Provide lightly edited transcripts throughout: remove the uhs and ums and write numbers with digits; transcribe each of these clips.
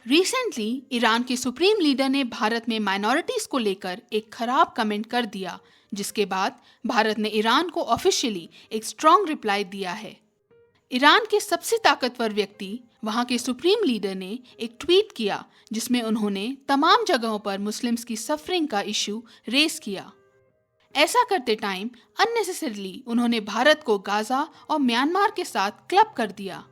Recently Iran के supreme leader ने भारत में माइनॉरिटीज को लेकर एक खराब कमेंट कर दिया, जिसके बाद भारत ने ईरान को ऑफिशियली एक स्ट्रॉन्ग रिप्लाई दिया है। ईरान के सबसे ताकतवर व्यक्ति, वहां के सुप्रीम लीडर ने एक ट्वीट किया जिसमें उन्होंने तमाम जगहों पर मुस्लिम्स की सफरिंग का इशू रेस किया। ऐसा करते टाइम अननेसेसरीली उन्होंने भारत को गाजा और म्यांमार के साथ क्लब कर दिया।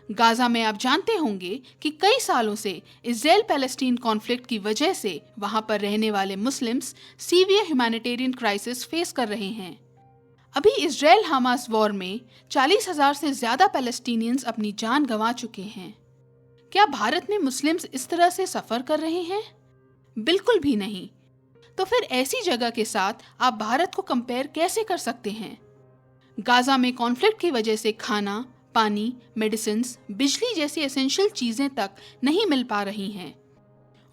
गाजा में आप जानते होंगे कि कई सालों से इजराइल पैलेस्टीन कॉन्फ्लिक्ट की वजह से वहां पर रहने वाले Muslims severe humanitarian crisis face कर रहे हैं। अभी इजराइल हमास वॉर में 40,000 से ज्यादा पैलेस्टीनियंस अपनी जान गंवा चुके हैं। क्या भारत में मुस्लिम्स इस तरह से सफर कर रहे हैं? बिल्कुल भी नहीं। तो फिर ऐसी जगह के साथ आप भारत को कंपेयर कैसे कर सकते हैं? गाजा में कॉन्फ्लिक्ट की वजह से खाना, पानी, मेडिसिन, बिजली जैसी एसेंशियल चीजें तक नहीं मिल पा रही हैं।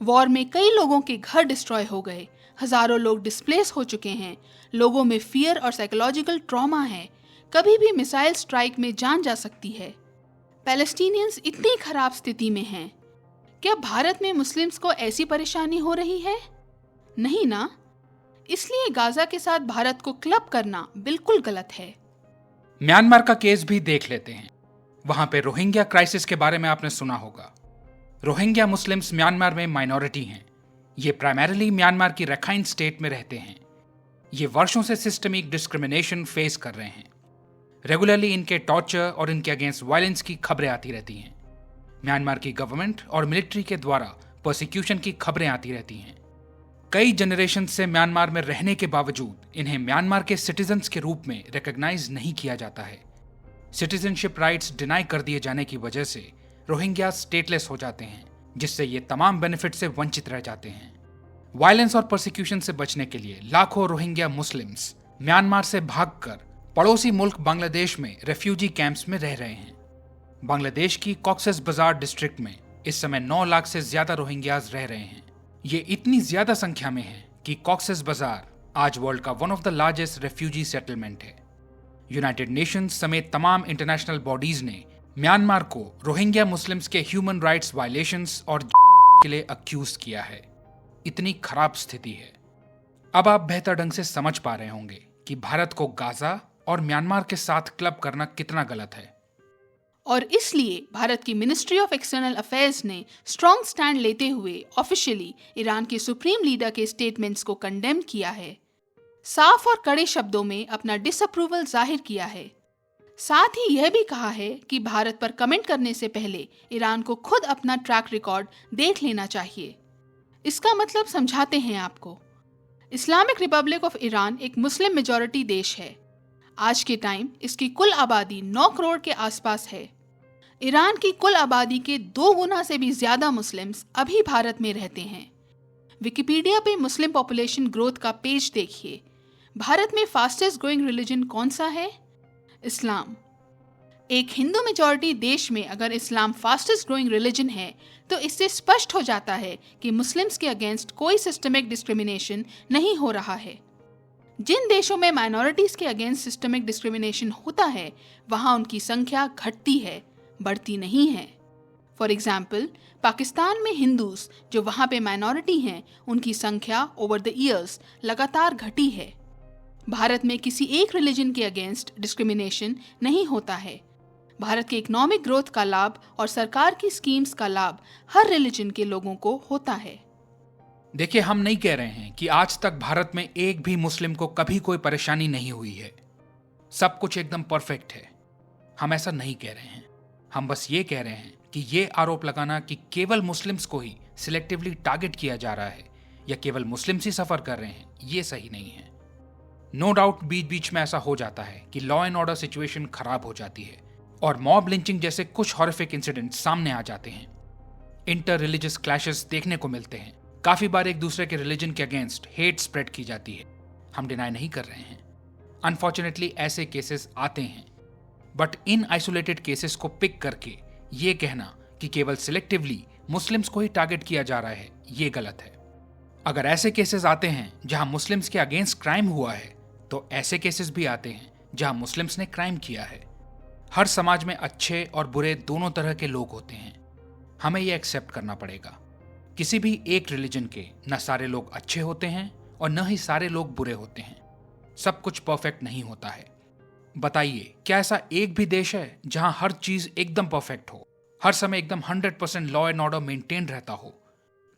वॉर में कई लोगों के घर डिस्ट्रॉय हो गए, हजारों लोग डिस्प्लेस हो चुके हैं, लोगों में फियर और साइकोलॉजिकल ट्रॉमा है, कभी भी मिसाइल स्ट्राइक में जान जा सकती है। पैलेस्टीनियंस इतनी खराब स्थिति में हैं। क्या भारत में मुस्लिम्स को ऐसी परेशानी हो रही है? नहीं ना। इसलिए गाजा के साथ भारत को क्लब करना बिल्कुल गलत है। म्यांमार का केस भी देख लेते हैं। वहां पे रोहिंग्या क्राइसिस के बारे में आपने सुना होगा। रोहिंग्या मुस्लिम्स म्यांमार में माइनॉरिटी हैं। ये प्राइमरीली म्यांमार की रखाइन स्टेट में रहते हैं। ये वर्षों से सिस्टमिक डिस्क्रिमिनेशन फेस कर रहे हैं। रेगुलरली इनके टॉर्चर और इनके अगेंस्ट वायलेंस की खबरें आती रहती हैं। म्यांमार की गवर्नमेंट और मिलिट्री के द्वारा प्रोसिक्यूशन की खबरें आती रहती हैं। कई जनरेशन से म्यांमार में रहने के बावजूद इन्हें म्यांमार के सिटीजन्स के रूप में रिकॉग्नाइज नहीं किया जाता है। सिटीजनशिप राइट्स डिनाई कर दिए जाने की वजह से रोहिंग्या स्टेटलेस हो जाते हैं, जिससे ये तमाम बेनिफिट से वंचित रह जाते हैं। वायलेंस और प्रोसिक्यूशन से बचने के लिए लाखों रोहिंग्या मुस्लिम्स म्यांमार से भागकर पड़ोसी मुल्क बांग्लादेश में रेफ्यूजी कैंप्स में रह रहे हैं। बांग्लादेश की कॉक्सेस बाजार डिस्ट्रिक्ट में इस समय 9 लाख से ज्यादा रोहिंग्याज रह रहे हैं। ये इतनी ज्यादा संख्या में है कि कॉक्सेस बाजार आज वर्ल्ड का one of the largest refugee settlement है। यूनाइटेड नेशंस समेत तमाम इंटरनेशनल बॉडीज ने म्यांमार को रोहिंग्या मुस्लिम्स के ह्यूमन राइट्स वायलेशंस और के लिए अक्यूज किया है। इतनी खराब स्थिति है। अब आप बेहतर ढंग से समझ पा रहे होंगे कि भारत को गाजा और म्यांमार के साथ क्लब करना कितना गलत है। और इसलिए भारत की मिनिस्ट्री ऑफ एक्सटर्नल अफेयर्स ने स्ट्रॉन्ग स्टैंड लेते हुए ऑफिशियली ईरान के सुप्रीम लीडर के स्टेटमेंट्स को कंडेम किया है। साफ और कड़े शब्दों में अपना डिसअप्रूवल जाहिर किया है। साथ ही यह भी कहा है कि भारत पर कमेंट करने से पहले ईरान को खुद अपना ट्रैक रिकॉर्ड देख लेना चाहिए। इसका मतलब समझाते हैं आपको। इस्लामिक रिपब्लिक ऑफ ईरान एक मुस्लिम मेजॉरिटी देश है। आज के टाइम इसकी कुल आबादी 9 करोड़ के आसपास है। ईरान की कुल आबादी के 2 गुना से भी ज्यादा मुस्लिम्स अभी भारत में रहते हैं। विकिपीडिया पे मुस्लिम पॉपुलेशन ग्रोथ का पेज देखिए। भारत में फास्टेस्ट ग्रोइंग रिलीजन कौन सा है? इस्लाम। एक हिंदू मेजॉरिटी देश में अगर इस्लाम फास्टेस्ट ग्रोइंग रिलीजन है तो इससे स्पष्ट हो जाता है कि मुस्लिम्स के अगेंस्ट कोई सिस्टमिक डिस्क्रिमिनेशन नहीं हो रहा है। जिन देशों में माइनॉरिटीज के अगेंस्ट सिस्टमिक डिस्क्रिमिनेशन होता है वहां उनकी संख्या घटती है, बढ़ती नहीं है। फॉर एग्जाम्पल, पाकिस्तान में हिंदूज जो वहां पे माइनॉरिटी हैं, उनकी संख्या ओवर द ईयर्स लगातार घटी है। भारत में किसी एक रिलीजन के अगेंस्ट डिस्क्रिमिनेशन नहीं होता है। भारत के इकोनॉमिक ग्रोथ का लाभ और सरकार की स्कीम्स का लाभ हर रिलीजन के लोगों को होता है। देखिए, हम नहीं कह रहे हैं कि आज तक भारत में एक भी मुस्लिम को कभी कोई परेशानी नहीं हुई है, सब कुछ एकदम परफेक्ट है। हम ऐसा नहीं कह रहे हैं। हम बस ये कह रहे हैं कि ये आरोप लगाना कि केवल मुस्लिम्स को ही सिलेक्टिवली टारगेट किया जा रहा है या केवल मुस्लिम्स ही सफर कर रहे हैं, ये सही नहीं है। नो डाउट बीच बीच में ऐसा हो जाता है कि लॉ एंड ऑर्डर सिचुएशन खराब हो जाती है और मॉब लिंचिंग जैसे कुछ हॉरिफिक इंसिडेंट सामने आ जाते हैं। इंटर रिलीजियस क्लैशेस देखने को मिलते हैं। काफी बार एक दूसरे के रिलीजन के अगेंस्ट हेट स्प्रेड की जाती है। हम डिनाई नहीं कर रहे हैं। अनफॉर्चुनेटली ऐसे केसेस आते हैं, बट इन आइसोलेटेड केसेस को पिक करके ये कहना कि केवल सिलेक्टिवली मुस्लिम्स को ही टारगेट किया जा रहा है, ये गलत है। अगर ऐसे केसेस आते हैं जहां मुस्लिम्स के अगेंस्ट क्राइम हुआ है, तो ऐसे केसेस भी आते हैं जहां मुस्लिम्स ने क्राइम किया है। हर समाज में अच्छे और बुरे दोनों तरह के लोग होते हैं। हमें यह एक्सेप्ट करना पड़ेगा। किसी भी एक रिलीजन के न सारे लोग अच्छे होते हैं और न ही सारे लोग बुरे होते हैं। सब कुछ परफेक्ट नहीं होता है। बताइए, क्या ऐसा एक भी देश है जहां हर चीज एकदम परफेक्ट हो, हर समय एकदम 100% लॉ एंड ऑर्डर मेंटेन रहता हो,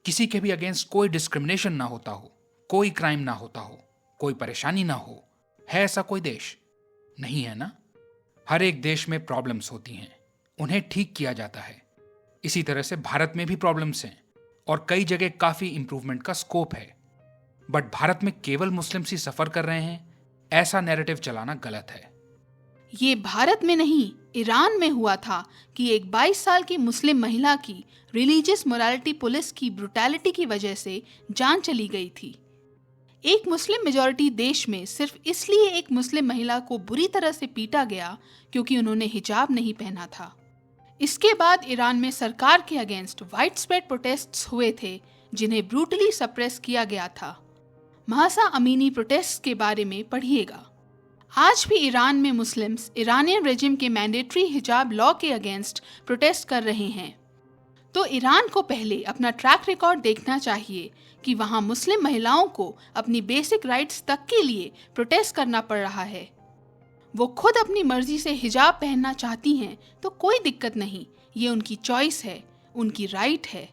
किसी के भी अगेंस्ट कोई डिस्क्रिमिनेशन ना होता हो, कोई क्राइम ना होता हो, कोई परेशानी ना हो? है ऐसा कोई देश? नहीं है ना। हर एक देश में प्रॉब्लम्स होती हैं, उन्हें ठीक किया जाता है। इसी तरह से भारत में भी प्रॉब्लम्स हैं और कई जगह काफी इंप्रूवमेंट का स्कोप है। बट भारत में केवल मुस्लिम्स ही सफर कर रहे हैं, ऐसा नैरेटिव चलाना गलत है। ये भारत में नहीं, ईरान में हुआ था कि एक 22 साल की मुस्लिम महिला की रिलीजियस मोरालिटी पुलिस की ब्रुटैलिटी की वजह से जान चली गई थी। एक मुस्लिम मेजॉरिटी देश में सिर्फ इसलिए एक मुस्लिम महिला को बुरी तरह से पीटा गया क्योंकि उन्होंने हिजाब नहीं पहना था। इसके बाद ईरान में सरकार के अगेंस्ट वाइड स्प्रेड प्रोटेस्ट्स हुए थे, जिन्हें ब्रूटली सप्रेस किया गया था। महसा अमीनी प्रोटेस्ट के बारे में पढ़िएगा। आज भी ईरान में मुस्लिम्स ईरानियन रेजिम के मैंडेटरी हिजाब लॉ के अगेंस्ट प्रोटेस्ट कर रहे हैं। तो ईरान को पहले अपना ट्रैक रिकॉर्ड देखना चाहिए कि वहां मुस्लिम महिलाओं को अपनी बेसिक राइट्स तक के लिए प्रोटेस्ट करना पड़ रहा है। वो खुद अपनी मर्जी से हिजाब पहनना चाहती हैं तो कोई दिक्कत नहीं, ये उनकी चॉइस है, उनकी राइट है।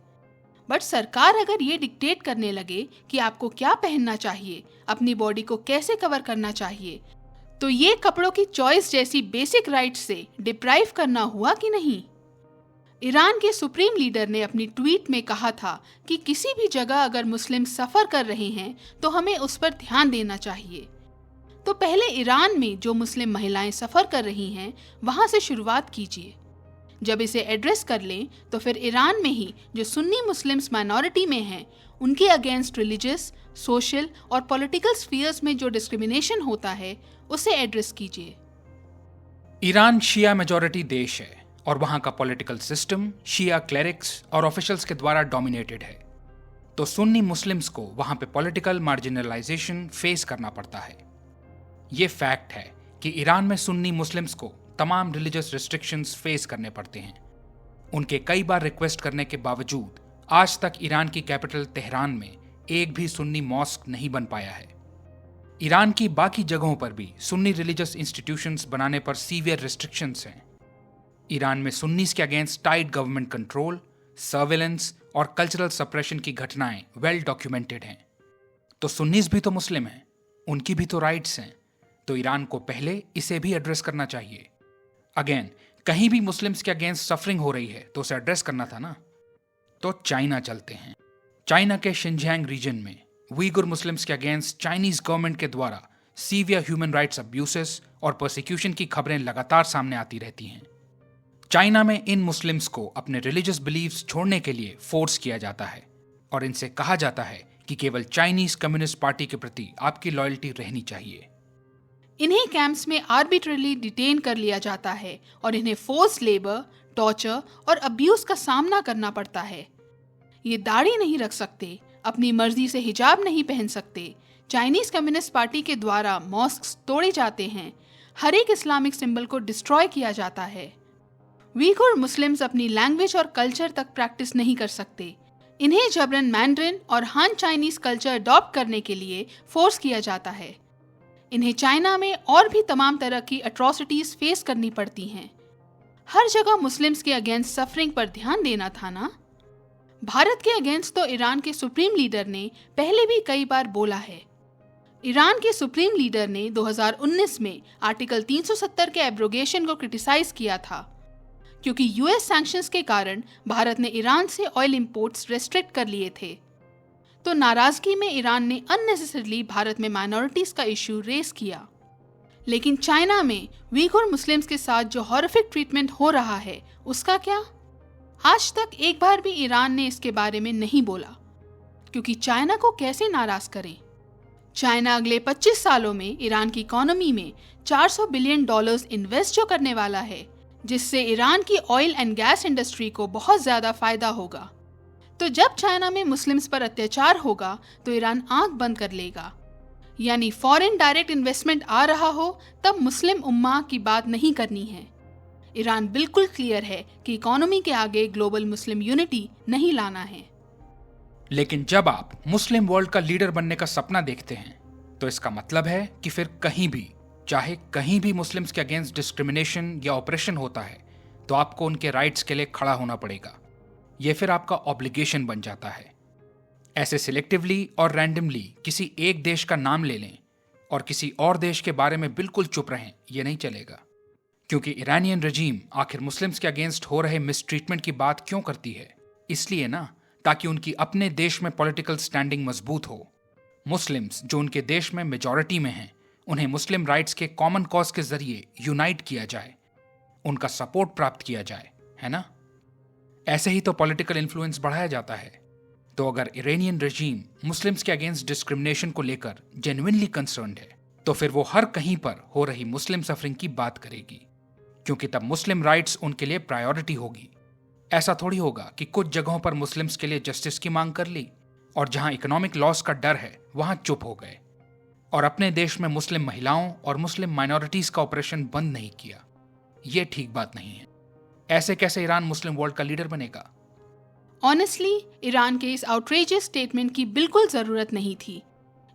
बट सरकार अगर ये डिक्टेट करने लगे कि आपको क्या पहनना चाहिए, अपनी बॉडी को कैसे कवर करना चाहिए, तो ये कपड़ों की चॉइस जैसी बेसिक राइट से डिप्राइव करना हुआ कि नहीं? ईरान के सुप्रीम लीडर ने अपनी ट्वीट में कहा था कि किसी भी जगह अगर मुस्लिम सफर कर रहे हैं तो हमें उस पर ध्यान देना चाहिए। तो पहले ईरान में जो मुस्लिम महिलाएं सफर कर रही हैं वहां से शुरुआत कीजिए। जब इसे एड्रेस कर लें तो फिर ईरान में ही जो सुन्नी मुस्लिम्स माइनॉरिटी में हैं उनके अगेंस्ट रिलीजियस, सोशल और पॉलिटिकल स्फीयर्स में जो डिस्क्रिमिनेशन होता है उसे एड्रेस कीजिए। ईरान शिया मेजॉरिटी देश है और वहां का पॉलिटिकल सिस्टम शिया क्लेरिक्स और ऑफिशियल्स के द्वारा डोमिनेटेड है। तो सुन्नी मुस्लिम्स को वहां पे पॉलिटिकल मार्जिनलाइजेशन फेस करना पड़ता है। ये फैक्ट है कि ईरान में सुन्नी मुस्लिम्स को तमाम रिलीजियस रिस्ट्रिक्शंस फेस करने पड़ते हैं। उनके कई बार रिक्वेस्ट करने के बावजूद आज तक ईरान की कैपिटल तेहरान में एक भी सुन्नी मॉस्क नहीं बन पाया है। ईरान की बाकी जगहों पर भी सुन्नी रिलीजियस इंस्टीट्यूशंस बनाने पर सीवियर रिस्ट्रिक्शंस हैं। ईरान में सुन्नीस के against tight government control, surveillance और कल्चरल सप्रेशन की घटनाएं वेल डॉक्यूमेंटेड हैं। तो सुन्नीस भी तो मुस्लिम हैं, उनकी भी तो राइट्स हैं। तो ईरान को पहले इसे भी एड्रेस करना चाहिए। अगेन, कहीं भी मुस्लिम्स के अगेंस्ट सफरिंग हो रही है तो उसे एड्रेस करना था ना। तो चाइना चलते हैं। चाइना के शिनजियांग रीजन में उइगुर मुस्लिम्स के अगेंस्ट चाइनीज गवर्नमेंट के द्वारा सीवियर ह्यूमन राइट्स अब्यूसेस और प्रोसिक्यूशन की खबरें लगातार सामने आती रहती हैं। चाइना में इन मुस्लिम्स को अपने रिलीजियस बिलीव्स छोड़ने के लिए फोर्स किया जाता है और इनसे कहा जाता है कि केवल चाइनीज कम्युनिस्ट पार्टी के प्रति आपकी लॉयल्टी रहनी चाहिए। इन्हें कैंप्स में आर्बिट्रली डिटेन कर लिया जाता है और इन्हें फोर्स लेबर, टॉर्चर और अब्यूज का सामना करना पड़ता है। ये दाढ़ी नहीं रख सकते, अपनी मर्जी से हिजाब नहीं पहन सकते, चाइनीज कम्युनिस्ट पार्टी के द्वारा मॉस्क्स तोड़े जाते हैं, हर एक इस्लामिक सिंबल को डिस्ट्रॉय किया जाता है। उइगुर मुस्लिम्स अपनी लैंग्वेज और कल्चर तक प्रैक्टिस नहीं कर सकते। इन्हें जबरन मैंड्रिन और हान चाइनीज कल्चर अडॉप्ट करने के लिए फोर्स किया जाता है। इन्हें चाइना में और भी तमाम तरह की अट्रॉसिटीज फेस करनी पड़ती हैं। हर जगह मुस्लिम्स के अगेंस्ट सफरिंग पर ध्यान देना था ना। भारत के अगेंस्ट तो ईरान के सुप्रीम लीडर ने पहले भी कई बार बोला है। ईरान के सुप्रीम लीडर ने 2019 में आर्टिकल 370 के एब्रोगेशन को क्रिटिसाइज किया था, क्योंकि यूएस सैंक्शंस के कारण भारत ने ईरान से ऑयल इंपोर्ट्स रेस्ट्रिक्ट कर लिए थे। तो नाराजगी में ईरान ने अननेसेसरली भारत में माइनॉरिटीज का इश्यू रेस किया। लेकिन चाइना में उइगुर मुस्लिम्स के साथ जो हॉरिफिक ट्रीटमेंट हो रहा है उसका क्या? आज तक एक बार भी ईरान ने इसके बारे में नहीं बोला, क्योंकि चाइना को कैसे नाराज करें। चाइना अगले 25 सालों में ईरान की इकोनॉमी में $400 बिलियन इन्वेस्ट जो करने वाला है, जिससे ईरान की ऑयल एंड गैस इंडस्ट्री को बहुत ज्यादा फायदा होगा। तो जब चाइना में मुस्लिम्स पर अत्याचार होगा तो ईरान आंख बंद कर लेगा। यानी फॉरेन डायरेक्ट इन्वेस्टमेंट आ रहा हो तब मुस्लिम उम्मा की बात नहीं करनी है। ईरान बिल्कुल क्लियर है कि इकोनॉमी के आगे ग्लोबल मुस्लिम यूनिटी नहीं लाना है। लेकिन जब आप मुस्लिम वर्ल्ड का लीडर बनने का सपना देखते हैं तो इसका मतलब है कि फिर कहीं भी, चाहे कहीं भी मुस्लिम्स के अगेंस्ट डिस्क्रिमिनेशन या ऑपरेशन होता है तो आपको उनके राइट्स के लिए खड़ा होना पड़ेगा। यह फिर आपका ऑब्लिगेशन बन जाता है। ऐसे सिलेक्टिवली और रैंडमली किसी एक देश का नाम ले लें और किसी और देश के बारे में बिल्कुल चुप रहें, यह नहीं चलेगा। क्योंकि ईरानियन रजीम आखिर मुस्लिम्स के अगेंस्ट हो रहे मिसट्रीटमेंट की बात क्यों करती है? इसलिए ना, ताकि उनकी अपने देश में पॉलिटिकल स्टैंडिंग मजबूत हो। मुस्लिम्स जो उनके देश में मेजॉरिटी में हैं, उन्हें मुस्लिम राइट्स के कॉमन कॉज के जरिए यूनाइट किया जाए, उनका सपोर्ट प्राप्त किया जाए, है ना? ऐसे ही तो पॉलिटिकल इन्फ्लुएंस बढ़ाया जाता है। तो अगर ईरानियन रजीम मुस्लिम्स के अगेंस्ट डिस्क्रिमिनेशन को लेकर जेन्युइनली कंसर्न्ड है तो फिर वो हर कहीं पर हो रही मुस्लिम सफरिंग की बात करेगी, क्योंकि तब मुस्लिम राइट्स उनके लिए प्रायोरिटी होगी। ऐसा थोड़ी होगा कि कुछ जगहों पर मुस्लिम्स के लिए जस्टिस की मांग कर ली और जहां इकोनॉमिक लॉस का डर है वहां चुप हो गए और अपने देश में मुस्लिम महिलाओं और मुस्लिम माइनॉरिटीज का ऑपरेशन बंद नहीं किया। यह ठीक बात नहीं है। ऐसे कैसे ईरान मुस्लिम वर्ल्ड का लीडर बनेगा? ऑनेस्टली, ईरान के इस आउटरेजियस स्टेटमेंट की बिल्कुल जरूरत नहीं थी।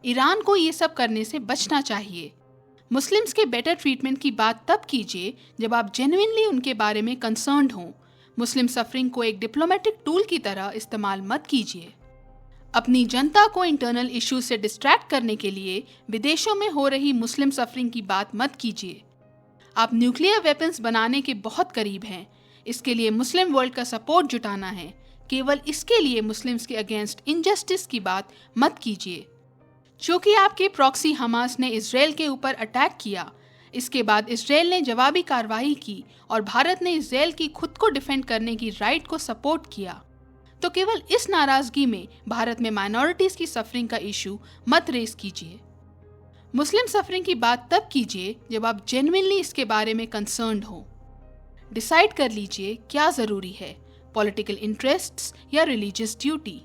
ईरान को ये सब करने से बचना चाहिए। मुस्लिम्स के बेटर ट्रीटमेंट की बात तब कीजिए जब आप जेन्युइनली उनके बारे में कंसर्न्ड हों। मुस्लिम सफरिंग को एक डिप्लोमेटिक टूल की तरह इस्तेमाल मत कीजिए। अपनी जनता को इंटरनल इश्यूज से डिस्ट्रैक्ट करने के लिए विदेशों में हो रही मुस्लिम सफरिंग की बात मत कीजिए। आप न्यूक्लियर वेपन्स बनाने के बहुत करीब हैं। इसके लिए मुस्लिम वर्ल्ड का सपोर्ट जुटाना है। केवल इसके लिए मुस्लिम्स के अगेंस्ट इनजस्टिस की बात मत कीजिए। चूंकि आपके प्रॉक्सी हमास ने इजराइल के ऊपर अटैक किया, इसके बाद इजराइल ने जवाबी कार्रवाई की और भारत ने इजराइल की खुद को डिफेंड करने की राइट को सपोर्ट किया, तो केवल इस नाराजगी में भारत में माइनॉरिटीज की सफरिंग का इशू मत रेस कीजिए। मुस्लिम सफरिंग की बात तब कीजिए जब आप जेन्युइनली इसके बारे में कंसर्न्ड हो। डिसाइड कर लीजिए क्या जरूरी है, पॉलिटिकल इंटरेस्ट्स या रिलीजियस ड्यूटी।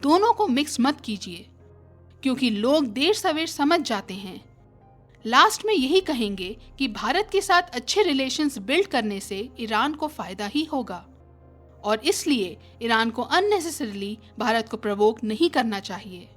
दोनों को मिक्स मत कीजिए, क्योंकि लोग देर सवेर समझ जाते हैं। लास्ट में यही कहेंगे कि भारत के साथ अच्छे रिलेशंस बिल्ड करने से ईरान को फायदा ही होगा और इसलिए ईरान को अननेसेसरीली भारत को प्रवोक नहीं करना चाहिए।